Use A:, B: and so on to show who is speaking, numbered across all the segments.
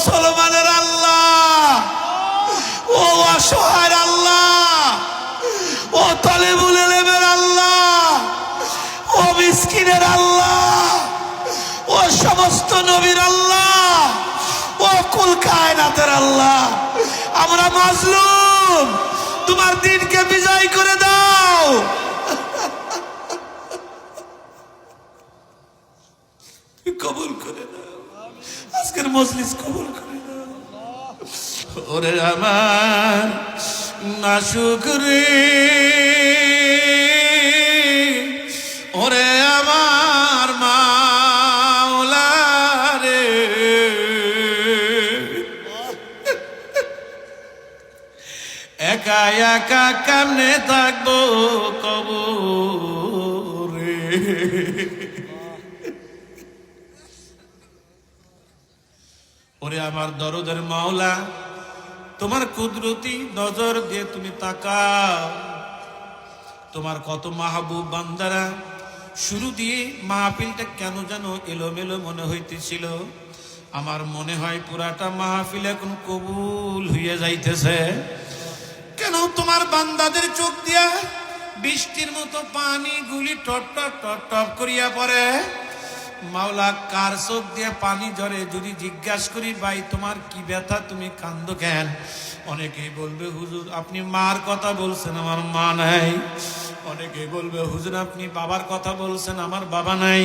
A: মুসলমানের আল্লাহ, ও অসহায়ের আল্লাহ, ও তালেবুল ইলমের আল্লাহ, ও মিসকিনের আল্লাহ, ও সমস্ত নবীর আল্লাহ, ও কুল কায়নাতের আল্লাহ, আমরা মাজলুম, তোমার দিনকে বিজয় করে দাও। কবুল করে দাও, আজকের মজলিস কবুল করে দাও। ওরে আমার নাশুকরি, ওরে আমার মাওলা রে, একা একা কেমনে থাকবো কবরে। ওরে আমার দরদের মাওলা, তোমার কুদরতি নজর দিয়ে তুমি তাকাও। তোমার কত মাহবুব বান্দারা, শুরু দিয়ে মাহফিলটা কেন যেন এলোমেলো মনে হইতেছিল, আমার মনে হয় পুরাটা মাহফিল এখন কবুল হইয়া যাইতেছে। কেন তোমার বান্দাদের চোখ দিয়া বৃষ্টির মতো পানি গুলি টপ টপ টপ টপ করিয়া পড়ে। মাওলা, কার চোখ দিয়ে পানি ঝরে? যদি জিজ্ঞাসা করি, ভাই তোমার কি ব্যথা, তুমি কান্দো কেন? অনেকেই বলবে, হুজুর আপনি মার কথা বলছেন, আমার মা নাই। অনেকেই বলবে, হুজুর আপনি বাবার কথা বলছেন, আমার বাবা নাই।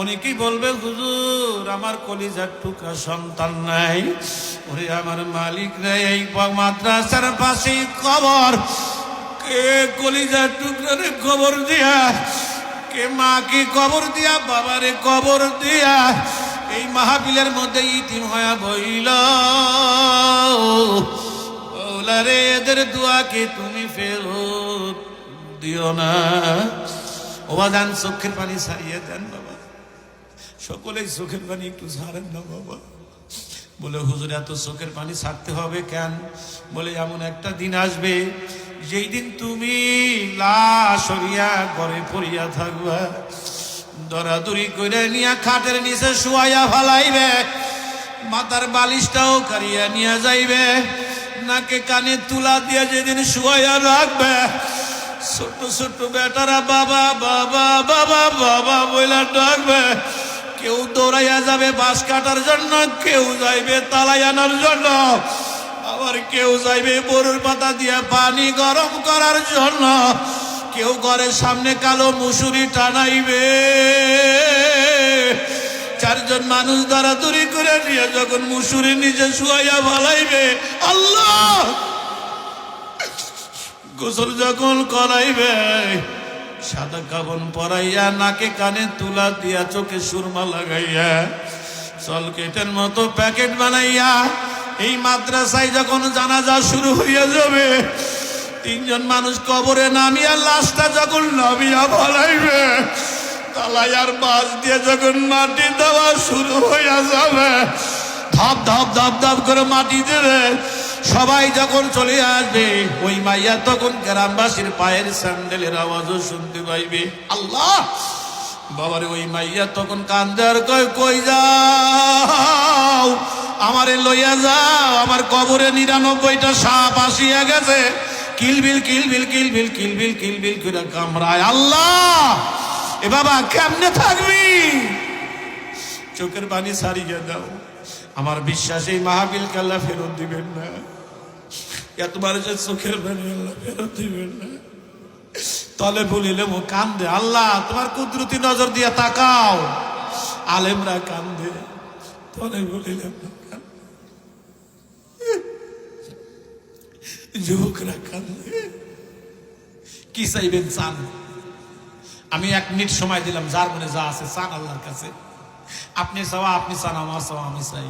A: অনেকেই বলবে, হুজুর আমার কলিজার টুকরা সন্তান নাই। ওরে আমার মালিক রে, এই মাদ্রাসার পাশেই কবর, কে কলিজার টুকরা রে কবর দিয়া, কে মাকে কবর দিয়া, বাবারে কবর দিয়া এই মাহফিলের মধ্যে ইতিম হয়ে বইল। ওলারে, এদের দোয়াকে তুমি ফেরত দিও না। ওবাদান চোখের পানি ছাড়িয়ে দেন বাবা, সকলেই চোখের পানি একটু ছাড়েন না বাবা। বলে, হুজুর এত চোখের পানি ছাড়তে হবে কেন? বলে, এমন একটা দিন আসবে যেই দিন তুমি লাশ হইয়া ঘরে পড়িয়া থাকবা, দরাদরি করে নিয়া খাটের নিচে শুয়াইয়া ফালাইবে, মাথার বালিশটাও কারিয়া নিয়ে যাইবে, নাকে কানে তুলা দিয়ে যেদিন শুয়াইয়া রাখবে, ছোট ছোট বেটারা বাবা বাবা বাবা বাবা বইলা ডাকবে। কেউ দৌড়াইয়া যাবে বাঁশ কাটার জন্য, কেউ যাইবে তালাই আনার জন্য, আবার কেউ যাইবে বরুর পাতা দিয়ে পানি গরম করার জন্য, কেউ ঘরের সামনে কালো মুসুরি টানাইবে। চারজন মানুষ দরাদরি করে নিয়ে যখন মুসুরি নিচে শুয়াইয়া ভালাইবে, আল্লাহ গোসল যখন করাইবে, সাদা কাফন পরাইয়া, নাকে কানে তুলা দিয়া, চোখে সুরমা লাগাইয়া, সলকেটের মতো প্যাকেট বানাইয়া এই মাদ্রাসায় যখন জানাজা শুরু হইয়া যাবে, তিনজন মানুষ কবরে নামিয়া লাশটা যখন নামিয়া ভালাইবে, তালাইয়ার বাস দিয়ে যখন মাটি দেওয়া শুরু হইয়া যাবে, ধাপ ধাপ ধাপ ধাপ করে মাটি দেবে, সবাই যখন চলে আসবে, ওই মাইয়া তখন গ্রামবাসীর পায়ের স্যান্ডেলের আওয়াজও শুনতে পাইবে। আল্লাহ বাবারে, ওই মাইয়া তখন কান্দে আর কয়, কই যাও, আমারে লইয়া যাও, আমার কবরে 99টা সাপ আসিয়া গেছে, কিলবিল কিলবিল কিলবিল কিলবিল কিলবিল করে কামড়ায়। আল্লাহ, এ বাবা কেমনে থাকবি? চোখের পানি ছাড়িয়ে দাও। আমার বিশ্বাস এই মাহফিলকে আল্লাহ ফেরত দিবেন না, এতবার যে চোখের পানি আল্লাহ ফেরত দিবেন না। তলে বলিলে মো কান্দে, আল্লাহ তোমার কুদরতি নজর দিয়ে তাকাও। আলেমরা কান্দে, তলে বলিলে যুবকরা কান্দে। কি চাইবেন চান? আমি 1 মিনিট সময় দিলাম, যার মনে যা আছে চান আল্লাহর কাছে। আপনি চাওয়া আপনি চান, আমার চাওয়া আমি চাই।